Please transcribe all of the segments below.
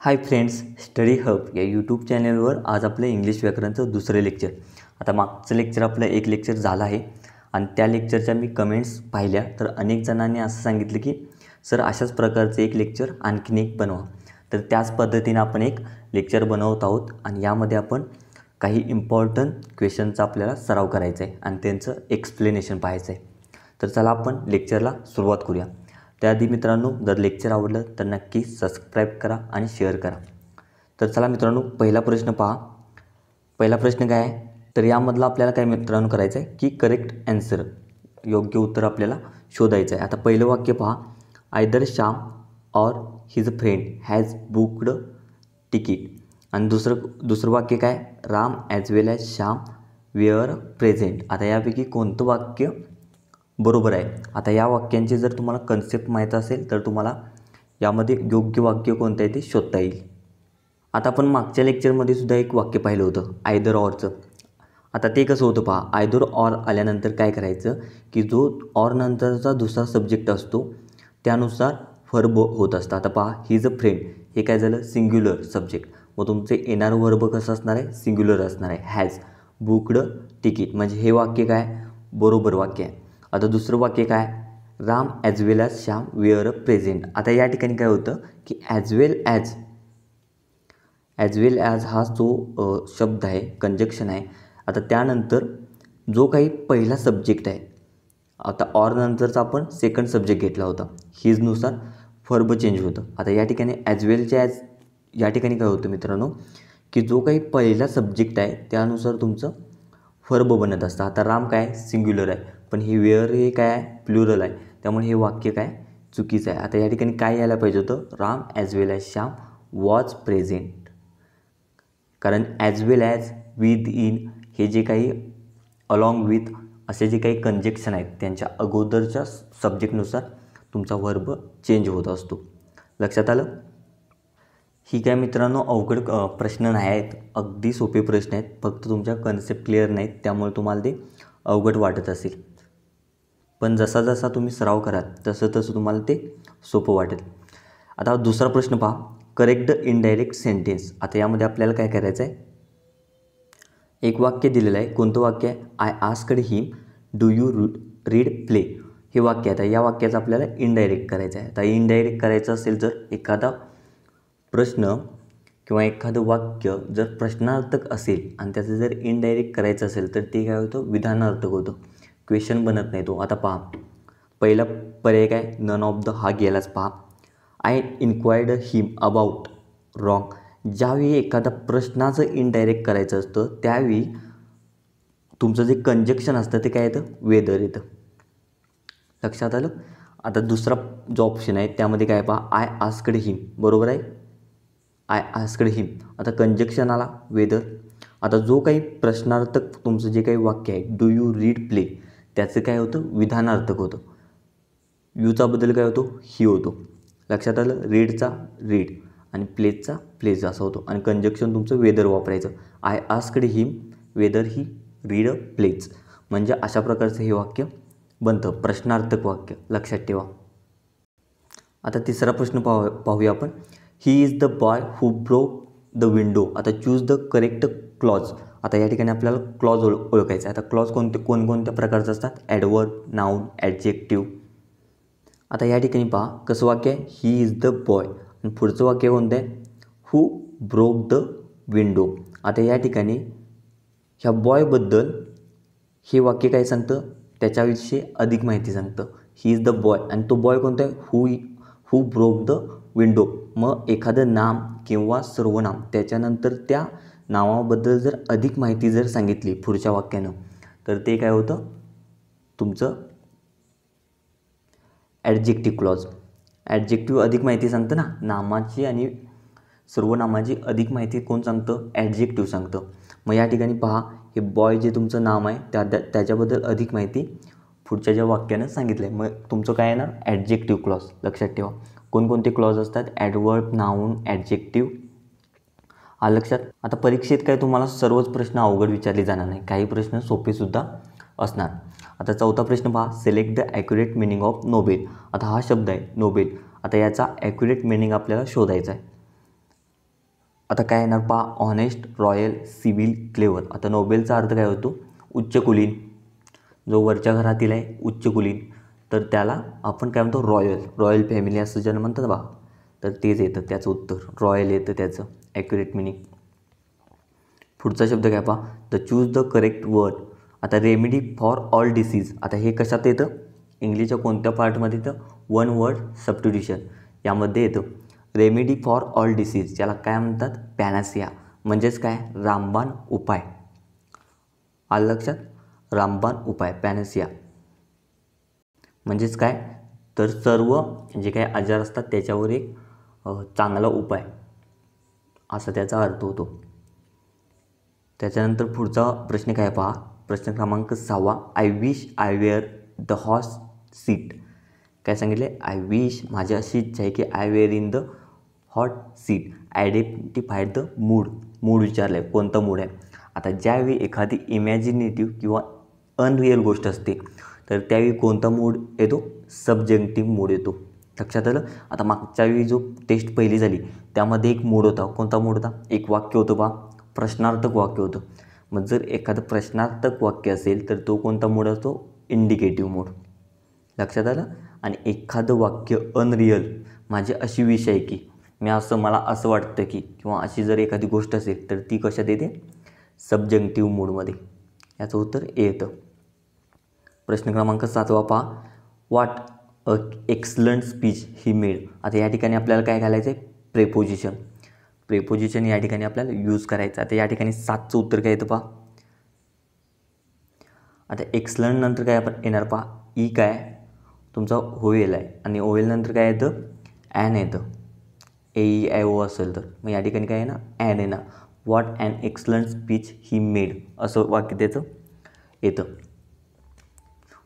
Hi friends, study hub या YouTube चॅनलवर आज आपलं इंग्लिश व्याकरणचं दुसरं लेक्चर. आता मागचं लेक्चर आपलं एक लेक्चर झालं आहे आणि त्या लेक्चरच्या मी कमेंट्स पाहिल्या तर अनेक जणांनी असं सांगितलं की सर अशाच प्रकारचं एक लेक्चर आणखीन एक बनवा. तर त्याच पद्धतीनं आपण एक लेक्चर बनवत आहोत आणि यामध्ये आपण काही इम्पॉर्टंट क्वेश्चनचा आपल्याला सराव करायचा आहे आणि त्यांचं एक्सप्लेनेशन पाहायचं आहे. तर चला आपण लेक्चरला सुरुवात करूया. त्याआधी मित्रांनो, जर लेक्चर आवडलं तर नक्की सबस्क्राईब करा आणि शेअर करा. तर चला मित्रांनो, पहिला प्रश्न पहा. पहिला प्रश्न काय आहे तर यामधला आपल्याला काय मित्रांनो करायचं आहे की करेक्ट ॲन्सर, योग्य उत्तर आपल्याला शोधायचं आहे. आता पहिलं वाक्य पहा, either Shyam or his friend has booked ticket. आणि दुसरं वाक्य काय, Ram as well as Shyam wear present. आता यापैकी कोणतं वाक्य बरोबर आहे? आता या वाक्यांची जर तुम्हाला कन्सेप्ट माहीत असेल तर तुम्हाला यामध्ये योग्य वाक्य कोणतं आहे ते शोधता येईल. आता आपण मागच्या लेक्चरमध्ये सुद्धा एक वाक्य पाहिलं होतं आयदर ऑरचं. आता ते कसं होतं पहा, आयदर ऑर आल्यानंतर काय करायचं की जो ऑर नंतरचा दुसरा सब्जेक्ट असतो त्यानुसार व्हर्ब होत असतं. आता पहा, हिज अ फ्रेंड हे काय झालं, सिंग्युलर सब्जेक्ट, मग तुमचे येणारं व्हर्ब कसं असणार आहे, सिंग्युलर असणार आहे. हॅज बुक्ड तिकीट, म्हणजे हे वाक्य काय बरोबर वाक्य आहे. आता दुसरं वाक्य काय, Ram as well as Shyam were a present. आता या ठिकाणी काय होतं की ॲज वेल ॲज हा जो शब्द आहे, कंजक्शन आहे. आता त्यानंतर जो काही पहिला सब्जेक्ट आहे, आता ऑर नंतरचा आपण सेकंड सब्जेक्ट घेतला होता, हिजनुसार व्हर्ब चेंज होतं. आता या ठिकाणी ॲज वेलच्या या ठिकाणी काय होतं मित्रांनो की जो काही पहिला सब्जेक्ट आहे त्यानुसार तुमचं व्हर्ब बनत असतं. आता राम काय सिंग्युलर आहे, पण हे वेअर हे काय आहे प्लुरल आहे, त्यामुळे हे वाक्य काय चुकीचं आहे. आता या ठिकाणी काय यायला पाहिजे होतं, Ram as well as Shyam was present. कारण as well as, within हे जे काही अलॉंग विथ असे जे काही कंजक्शन आहेत त्यांच्या अगोदरच्या सब्जेक्टनुसार तुमचा व्हर्ब चेंज होत असतो. लक्षात आलं? ही काय मित्रांनो अवघड प्रश्न नाही आहेत, अगदी सोपे प्रश्न आहेत. फक्त तुमच्या कन्सेप्ट क्लिअर नाहीत त्यामुळे तुम्हाला ते अवघड वाटत असेल, पण जसा जसा तुम्ही सराव कराल तसं तसं तुम्हाला ते सोपं वाटेल. आता दुसरा प्रश्न पहा, करेक्ट द इनडायरेक्ट सेंटेन्स. आता यामध्ये आपल्याला काय करायचं आहे, एक वाक्य दिलेलं आहे. कोणतं वाक्य आहे, I asked him do you read play. हे वाक्य. आता या वाक्याचं आपल्याला इनडायरेक्ट करायचं आहे. आता इनडायरेक्ट करायचं असेल जर एखादा प्रश्न किंवा एखादं वाक्य जर प्रश्नार्थक असेल आणि त्याचं जर इनडायरेक्ट करायचं असेल तर ते काय होतं, विधानार्थक होतं, क्वेश्चन बनत नाही तो. आता पहा, पहिला पर्याय काय, नन ऑफ द, हा गेलाच. पहा, I enquired him about wrong. ज्यावेळी एखादा प्रश्नाचं इनडायरेक्ट करायचं असतं त्यावेळी तुमचं जे कंजक्शन असतं ते काय येतं, वेदर येतं. लक्षात आलं? आता दुसरा जो ऑप्शन आहे त्यामध्ये काय पहा, आय आस्क्ड हिम, बरोबर आहे, आय आस्क्ड हिम. आता कंजक्शन आला वेदर. आता जो काही प्रश्नार्थक तुमचं जे काही वाक्य आहे, डू यू रीड प्ले, त्याचं काय होतं, विधानार्थक होतं. यूचा बदल काय होतो, ही होतो. लक्षात आलं? रीडचा रीड आणि प्लेचा प्लेज असा होतो आणि कंजक्शन तुमचं वेदर वापरायचं. I asked him whether he read a plays, म्हणजे अशा प्रकारचं हे वाक्य बनतं, प्रश्नार्थक वाक्य. लक्षात ठेवा. आता तिसरा प्रश्न पाहूया आपण, he is the boy who broke the window. आता चूज द करेक्ट क्लॉज. आता या ठिकाणी आपल्याला क्लॉज ओळखायचा आहे. आता क्लॉज कोणकोणत्या प्रकारचे असतात, ॲडवर्ब, नाऊन, ॲडजेक्टिव्ह. आता या ठिकाणी पहा कसं वाक्य आहे, ही इज द बॉय आणि पुढचं वाक्य कोणतं आहे, हू ब्रोक द विंडो. आता या ठिकाणी ह्या बॉयबद्दल हे वाक्य काय सांगतं, त्याच्याविषयी अधिक माहिती सांगतं. ही इज द बॉय आणि तो बॉय कोणता आहे, हू ब्रोक द विंडो. मग एखादं नाम किंवा सर्वनाम त्याच्यानंतर त्या नावाबद्दल जर अधिक माहिती जर सांगितली पुढच्या वाक्यानं तर ते काय होतं, तुमचं ॲडजेक्टिव्ह क्लॉज. ॲडजेक्टिव्ह अधिक माहिती सांगतं ना, नामाची आणि सर्वनामाची अधिक माहिती कोण सांगतं, ॲडजेक्टिव्ह सांगतं. मग या ठिकाणी पहा, हे बॉय जे तुमचं नाम आहे त्याच्याबद्दल अधिक माहिती पुढच्या ज्या वाक्यानं सांगितलं आहे, मग तुमचं काय येणार, ॲडजेक्टिव्ह क्लॉज. लक्षात ठेवा कोणकोणते क्लॉज असतात, ॲडवर्ब, नाऊन, ॲडजेक्टिव्ह. हा लक्षात. आता परीक्षेत काय तुम्हाला सर्वच प्रश्न अवघड विचारले जाणार नाही, काही प्रश्न सोपेसुद्धा असणार. आता चौथा प्रश्न पहा, select the accurate meaning of Nobel. आता हा शब्द आहे नोबेल. आता याचा ॲक्युरेट मिनिंग आपल्याला शोधायचा आहे. आता काय येणार पहा, ऑनेस्ट, रॉयल, सिव्हिल, क्लेवर. आता नोबेलचा अर्थ काय होतो, उच्च कुलीन. जो वरच्या घरातील आहे उच्च कुलीन, तर त्याला आपण काय म्हणतो, रॉयल फॅमिली असं ज्यानं म्हणतात बा, तर तेच येतं त्याचं उत्तर, रॉयल येतं त्याचं ॲक्युरेट मिनिंग. पुढचा शब्द काय पहा, the choose the correct word. आता रेमेडी फॉर ऑल डिसीज. आता हे कशात येतं, इंग्लिशच्या कोणत्या पार्टमध्ये येतं, वन वर्ड सबस्टिट्यूशन यामध्ये येतं. रेमेडी फॉर ऑल डिसीज ज्याला काय म्हणतात, पॅनासिया, म्हणजेच काय, रामबाण उपाय. आलं लक्षात, रामबाण उपाय, पॅनासिया म्हणजेच काय, तर सर्व जे काही आजार असतात त्याच्यावर एक चांगला उपाय असा त्याचा अर्थ होतो. त्याच्यानंतर पुढचा प्रश्न काय पहा, प्रश्न क्रमांक 6. I wish I were the horse seat. काय सांगितले, आय विश, माझी अशी इच्छा आहे की I were in the hot seat. Identified the mood विचारलं आहे, कोणता मूड आहे. आता ज्यावेळी एखादी इमॅजिनेटिव्ह किंवा अनरिअल गोष्ट असते तर त्यावेळी कोणता मूड येतो, सब्जेक्टिव्ह मूड येतो. लक्षात आलं. आता मागच्या वेळी जो टेस्ट पहिली झाली त्यामध्ये एक मूड होता, कोणता मूड होता, एक वाक्य होतं बा, प्रश्नार्थक वाक्य होतं. मग जर एखादं प्रश्नार्थक वाक्य असेल तर तो कोणता मूड असतो, इंडिकेटिव्ह मूड. लक्षात आलं. आणि एखादं वाक्य अनरिअल, माझी अशी विश आहे की, मला असं वाटतं की, किंवा अशी जर एखादी गोष्ट असेल तर ती कशात येते, सब्जेक्टिव्ह मूडमध्ये. याचं उत्तर ए येतं. प्रश्न क्रमांक 7 पहा, what a excellent speech he made. आता या ठिकाणी आपल्याला काय घालायचं आहे, प्रेपोजिशन या ठिकाणी आपल्याला यूज करायचं. आता या ठिकाणी 7चं उत्तर काय येतं पहा. आता एक्सलंट नंतर काय आपण येणार पहा, ई काय तुमचा होवेल आहे, आणि ओवेल नंतर काय येतं, ॲन येतं. AEIO असेल तर मग या ठिकाणी काय आहे ना, ॲन येणार. What an excellent speech he made असं वाक्य त्याचं येतं.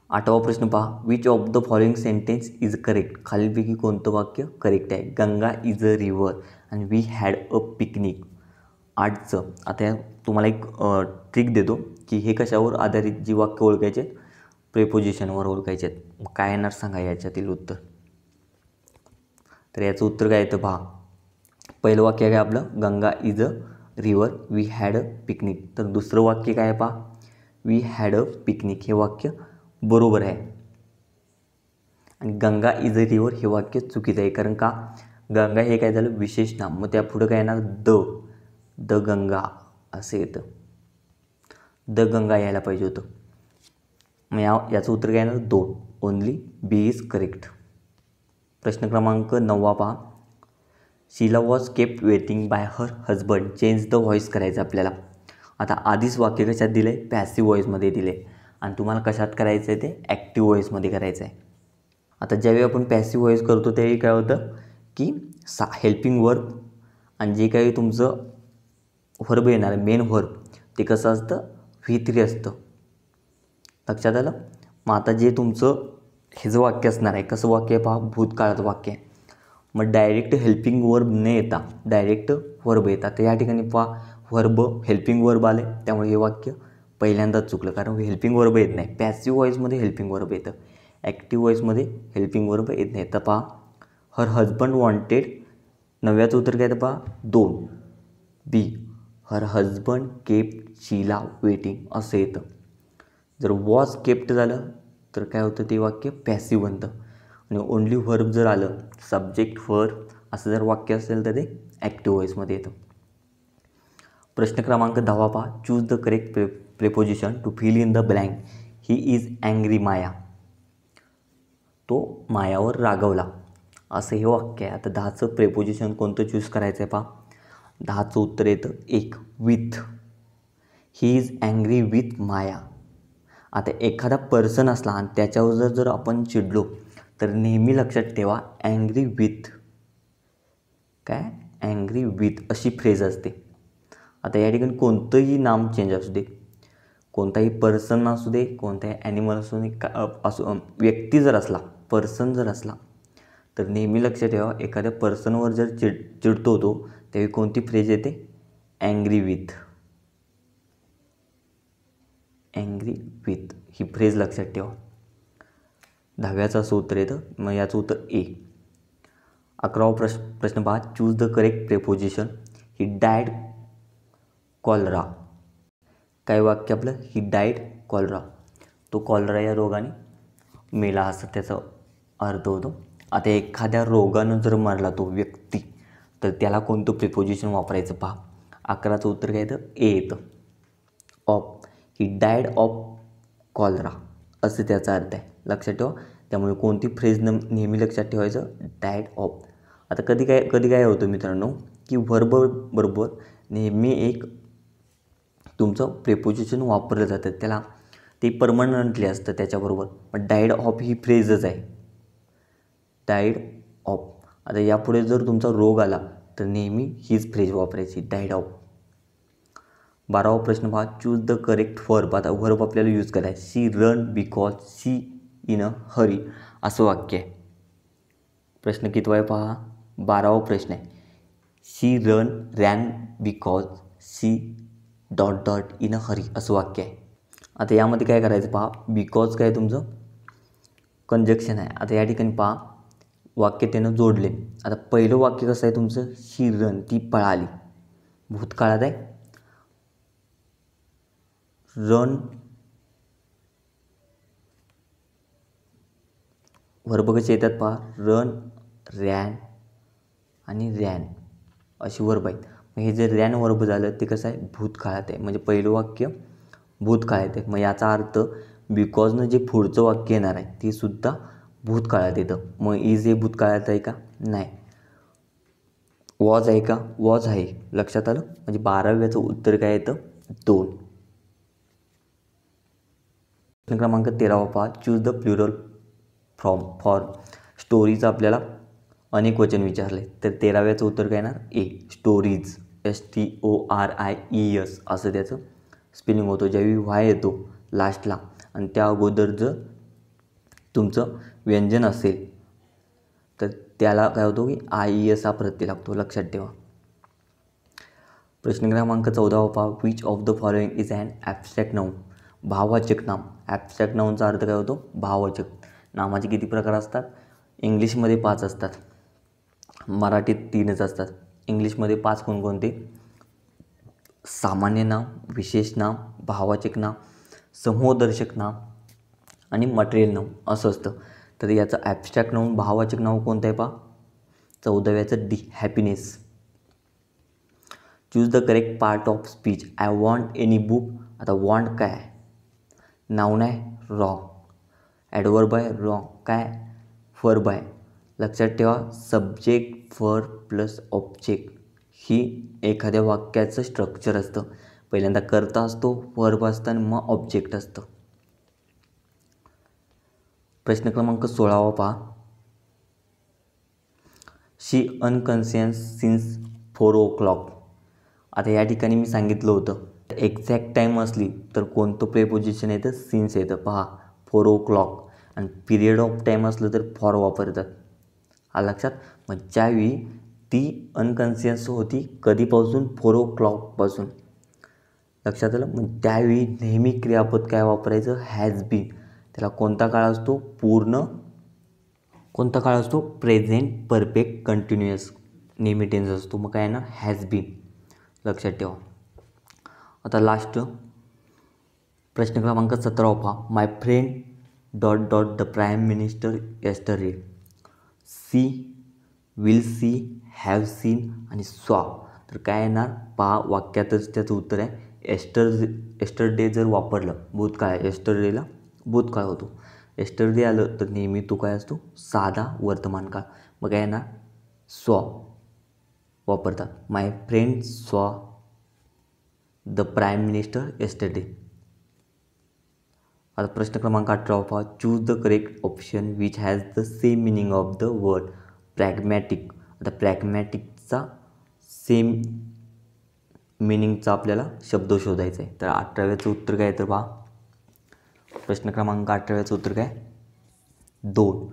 8वा प्रश्न पहा, which of the following sentence is correct. खालीलपैकी कोणतं वाक्य करेक्ट आहे. Ganga is a river and we had a picnic. 8चं. आता तुम्हाला एक ट्रिक देतो की हे कशावर आधारित जी वाक्य ओळखायचे आहेत, प्रेपोजिशनवर ओळखायचे आहेत. काय येणार सांगा याच्यातील उत्तर. तर याचं उत्तर काय येतं पहा, पहिलं वाक्य काय आपलं, Ganga is a river we had a picnic. तर दुसरं वाक्य काय आहे पहा, वी हॅड अ पिकनिक. हे वाक्य बरोबर आहे. आणि गंगा इज अ रिव्हर हे वाक्य चुकीचं आहे. कारण का, गंगा हे काय झालं विशेष नाम, मग त्या पुढं काय येणार, द गंगा असं येतं, द गंगा यायला पाहिजे होतं. मग याचं उत्तर काय येणार, 2. Only B is correct. प्रश्न क्रमांक 9 पहा, Sheela was kept waiting by her husband. Change the voice करायचं आपल्याला. आता आधीच वाक्य कशात दिलं आहे, पॅसिव्ह व्हॉइसमध्ये दिले आहे, आणि तुम्हाला कशात करायचं आहे, ते ॲक्टिव्ह व्हॉइसमध्ये करायचं आहे. आता ज्यावेळी आपण पॅसिव्ह व्हॉइस करतो त्यावेळी काय होतं की हेल्पिंग वर्ब आणि जे काही तुमचं व्हर्ब येणार आहे, मेन व्हर्ब, ते कसं असतं, V3 असतं. लक्षात आलं. मग आता जे तुमचं हे जे वाक्य असणार आहे, कसं वाक्य आहे पहा, भूतकाळाचं वाक्य आहे. मग डायरेक्ट हेल्पिंग वर्ब न येता डायरेक्ट व्हर्ब येतात. तर या ठिकाणी पहा, व्हर्ब हेल्पिंग वर्ब आले, त्यामुळे हे वाक्य पहिल्यांदाच चुकलं, कारण हेल्पिंग वर्ब येत नाही. पॅसिव्ह व्हॉइसमध्ये हेल्पिंग वर्ब येतं, ॲक्टिव्ह व्हॉइसमध्ये हेल्पिंग वर्ब येत नाही. तर पहा, हर हजबंड वॉन्टेड, 9व्याचं उत्तर काय तर पहा, 2. B, her husband kept Sheela waiting असं येतं. जर वॉज केप्ट झालं तर काय होतं, ते वाक्य पॅसिव्ह बनतं. आणि ओनली व्हर्ब जर आलं, सब्जेक्ट व्हर्ब असं जर वाक्य असेल तर ते ॲक्टिव्ह व्हॉइसमध्ये येतं. प्रश्न क्रमांक 10 पहा, choose the correct preposition to fill in the blank. He is angry Maya. तो मायावर रागवला असं हे वाक्य आहे. आता 10चं प्रेपोजिशन कोणतं चूज करायचं आहे पहा. 10चं उत्तर येतं 1. With. He is angry with Maya. आता एखादा पर्सन असला आणि त्याच्यावर जर आपण चिडलो तर नेहमी लक्षात ठेवा, अँग्री विथ, काय, अँग्री विथ अशी फ्रेज असते. आता या ठिकाणी कोणतंही नाम चेंज असू दे, कोणताही पर्सन असू दे, कोणताही ॲनिमल असू दे, व्यक्ती जर असला, पर्सन जर असला, तर नेहमी लक्षात ठेवा, एखाद्या पर्सनवर जर चिडतो तो त्यावेळी कोणती फ्रेज येते, angry with. Angry with he phrase लक्षात ठेवा. 10व्याचं असं उत्तर येतं. मग याचं उत्तर ए. 11वा प्रश्न पहा, choose the correct preposition. He died cholera. काय वाक्य आपलं, ही डायड कॉलरा. तो कॉलरा या रोगाने मेला असं त्याचा अर्थ होतो. आता एखाद्या रोगानं जर मारला तो व्यक्ती तर त्याला कोणतं प्रिपोजिशन वापरायचं पहा. 11चं उत्तर काय येतं, ए येतं. Of. He died of cholera असं त्याचा अर्थ आहे, लक्षात ठेवा. त्यामुळे कोणती फ्रेज नेहमी लक्षात ठेवायचं, डायड ऑफ. आता कधी काय होतं मित्रांनो की व्हर्ब बरोबर नेहमी एक तुमचं प्रिपोजिशन वापरलं जातं, त्याला ते परमनंटली असतं त्याच्याबरोबर. पण डायड ऑफ ही फ्रेजच आहे, डायड ऑफ. आता यापुढे जर तुमचा रोग आला तर नेहमी हीच फ्रेज वापरायची, डायड ऑफ. 12वा प्रश्न पहा, चूज द करेक्ट वर्ब. आता वर्ब आपल्याला यूज करायचं. शी run because she in a hurry असं वाक्य आहे. प्रश्न कितवा आहे पहा, 12वा प्रश्न आहे. She ran because she dot dot in a hurry असं वाक्य आहे. आता यामध्ये काय करायचं पहा, बिकॉज काय तुमचं कंजक्शन आहे. आता या ठिकाणी पहा वाक्य त्यानं जोडले. आता पहिलं वाक्य कसं आहे तुमचं, शी रन ती पळाली, भूतकाळात आहे. रन वर्ब कसे येतात पहा, रन, रॅन आणि रॅन अशी वर्ब आहेत. मग हे जे रॅन वर्ब झालं ते कसं आहे, भूतकाळात आहे. म्हणजे पहिलं वाक्य भूतकाळात आहे. मग याचा अर्थ बिकॉजनं जे पुढचं वाक्य येणार आहे ते सुद्धा भूतकाळात येतं. मग इज हे भूतकाळात आहे का, नाही. वॉज आहे का, वॉज आहे. लक्षात आलं. म्हणजे 12व्याचं उत्तर काय येतं, 2. प्रश्न क्रमांक 13वा पहा, choose the plural for stories. आपल्याला अनेक वचन विचारले तर 13व्याचं उत्तर काय येणार, ए, स्टोरीज. STORIES असं त्याचं स्पेलिंग होतं. ज्यावेळी वाय येतो लास्टला आणि त्या अगोदर जर तुमचं व्यंजन असेल तर त्याला काय होतो की IES हा प्रत्यय लागतो, लक्षात ठेवा. प्रश्न क्रमांक 14वा पहा, which of the following is an abstract noun. भाववाचक नाम. ॲब्स्ट्रॅक्ट नाऊनचा अर्थ काय होतो, भाववाचक. नामाचे किती प्रकार असतात, इंग्लिशमध्ये 5 असतात, मराठीत 3च असतात. इंग्लिशमध्ये 5 कोणकोणते, सामान्य नाम, विशेष नाम, भाववाचक नाम, समूहदर्शक नाम आणि मटेरियल नाम असं असतं. तर याचं ॲब्स्ट्रॅक्ट नाऊन भाववाचक नाव कोणतं आहे पहा, 14व्याचं D, happiness. Choose the correct part of speech. I want any book. आता वॉन्ट काय आहे, नाऊन आहे, रॉंग. ॲडवर्ब आहे, रॉंग. काय, वर्ब आहे. लक्षात ठेवा, सब्जेक्ट वर्ब प्लस ऑब्जेक्ट ही एखाद्या वाक्याचं स्ट्रक्चर असतं. पहिल्यांदा कर्ता असतो, वर्ब असतं आणि मग ऑब्जेक्ट असतं. प्रश्न क्रमांक 16वा पहा, शी अनकॉन्शियस सिन्स 4 o'clock. आता या ठिकाणी मी सांगितलं होतं एक्झॅक्ट टाईम असली तर कोणतं प्रेपोजिशन येतं, सिन्स येतं. पहा 4 o'clock. आणि पिरियड ऑफ टाईम असलं तर फॉर वापरतात, हा लक्षात. मग ज्यावेळी ती अनकॉन्शियस होती कधीपासून, 4 o'clockपासून, लक्षात आलं. मग त्यावेळी नेहमी क्रियापद काय वापरायचं, हॅज बीन. त्याला कोणता काळ असतो, पूर्ण. कोणता काळ असतो, प्रेझेंट परफेक्ट कंटिन्युअस नेहमी टेन्स असतो. मग काय ना, हॅज बीन, लक्षात ठेवा. आता लास्ट प्रश्न क्रमांक 17 पहा, my friend dot dot the prime minister yesterday. See, will see, have seen आणि सॉ. तर काय येणार पहा, वाक्यातच त्याचं उत्तर आहे. एस्टरडे जर वापरलं, भूतकाळ आहे, एस्टरडेला भूतकाळ होतो. एस्टरडे आलं तर नेहमी तो काय असतो, साधा वर्तमान काळ. मग काय येणार, सॉ वापरतात. My friend saw the prime minister yesterday. आता प्रश्न क्रमांक 18 पहा, choose the correct option which has the same meaning of the word pragmatic. आता प्रॅग्मॅटिकचा सेम मिनिंगचा आपल्याला शब्द शोधायचा आहे. तर 18व्याचं उत्तर काय तर पहा, प्रश्न क्रमांक 18व्याचं उत्तर काय, 2,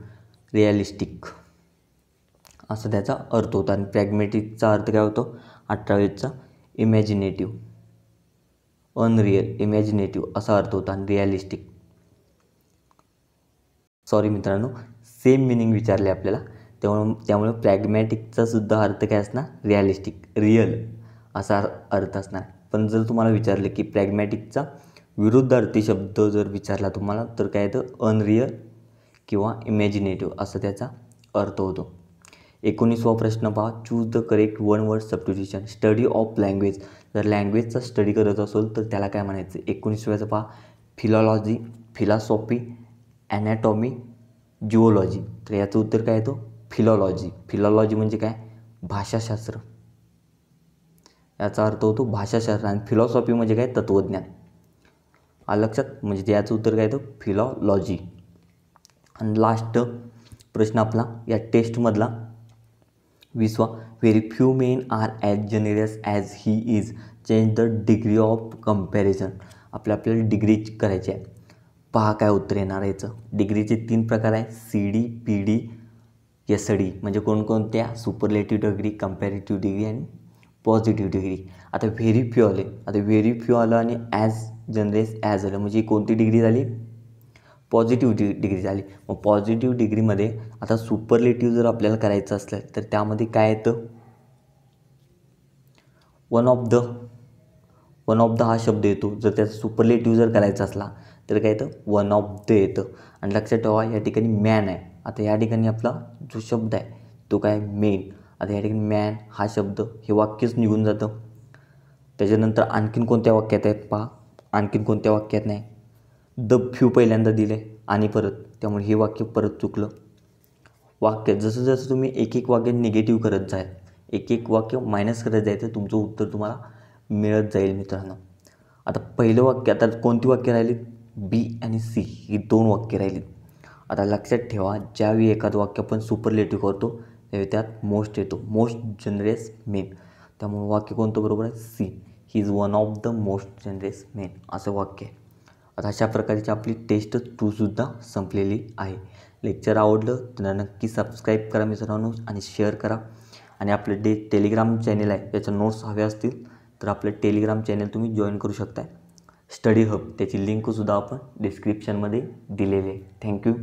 रिॲलिस्टिक असं त्याचा अर्थ होता. आणि प्रॅग्मॅटिकचा अर्थ काय होतो 18व्याचा, इमॅजिनेटिव्ह, अनरिअल, इमॅजिनेटिव्ह असा अर्थ होता. आणि रिॲलिस्टिक, सॉरी मित्रांनो, सेम मिनिंग विचारले आपल्याला, त्यामुळे प्रॅग्मॅटिकचा सुद्धा अर्थ काय असणार, रिॲलिस्टिक, रिअल असा अर्थ असणार. पण जर तुम्हाला विचारले की प्रॅग्मॅटिकचा विरुद्धार्थी शब्द जर विचारला तुम्हाला तर काय येतं अनरिअल किंवा इमॅजिनेटिव्ह असं त्याचा अर्थ होतो. 19वा प्रश्न पहा, choose the correct one word substitution. Study of language. जर लँग्वेजचा स्टडी करत असेल तर त्याला काय म्हणायचं. 19व्याचं पहा फिलॉलॉजी, फिलॉसॉफी, ॲनॅटॉमी, जिओलॉजी. तर याचं उत्तर काय येतो फिलॉलॉजी. फिलॉलॉजी म्हणजे काय भाषाशास्त्र, याचा अर्थ होतो भाषाशास्त्र. आणि फिलॉसॉफी म्हणजे काय तत्त्वज्ञान. आलं लक्षात. म्हणजे याचं उत्तर काय येतं फिलॉलॉजी. आणि लास्ट प्रश्न आपला या टेस्टमधला 20वा, very few men are as generous as he is, change the degree of comparison. आपल्याला डिग्री करायची आहे. पहा काय उत्तर येणार याचं. डिग्रीचे 3 प्रकार आहे, CD, PD, SD. म्हणजे कोणकोणत्या सुपरलेटिव्ह डिग्री, कम्पॅरेटिव्ह डिग्री आणि पॉझिटिव्ह डिग्री. आता व्हेरी फ्यू आले. आता व्हेरी फ्यू आलं आणि ॲज जनरस ॲज आलं म्हणजे कोणती डिग्री झाली पॉझिटिव्ह डिग्री झाली. मग पॉझिटिव्ह डिग्रीमध्ये आता सुपरलेटिव्ह जर आपल्याला करायचं असलं तर त्यामध्ये काय येतं वन ऑफ द हा शब्द येतो. जर त्याचा सुपरलेटिव्ह जर करायचा असला तर काय येतं वन ऑफ द येतं. आणि लक्षात ठेवा या ठिकाणी मॅन आहे. आता या ठिकाणी आपला जो शब्द आहे तो काय मेन. आता या ठिकाणी मॅन हा शब्द हे वाक्यच निघून जातं. त्याच्यानंतर आणखीन कोणत्या वाक्यात आहेत पहा, आणखीन कोणत्या वाक्यात नाही. द फ्यू पहिल्यांदा दिले आणि परत, त्यामुळे हे वाक्य परत चुकलं. वाक्य जसं जसं तुम्ही एक एक वाक्य निगेटिव्ह करत जाल, एक एक वाक्य मायनस करत जायचं, तुमचं उत्तर तुम्हाला मिळत जाईल मित्रांनो. आता पहिलं वाक्य, आता कोणती वाक्य राहिलीत बी आणि सी ही 2 वाक्य राहिलीत. आता लक्षात ठेवा ज्यावेळी एखादं वाक्य आपण सुपरलेटिव्ह करतो त्यावेळी त्यात मोस्ट येतो, मोस्ट जनरस मेन. त्यामुळे वाक्य कोणतं बरोबर आहे C, he is one of the most generous men असं वाक्य आहे. आता अशा प्रकारची आपली टेस्ट 2सुद्धा संपलेली आहे. लेक्चर आवडलं तर नक्की सबस्क्राईब करा मित्रांनो आणि शेअर करा. आणि आपलं टेलिग्राम चॅनल आहे, त्याच्या नोट्स हव्या असतील तर आपलं टेलिग्राम चॅनल तुम्ही जॉईन करू शकता. स्टडी हब त्याची लिंकसुद्धा आपण डिस्क्रिप्शनमध्ये दिलेली आहे. थँक्यू.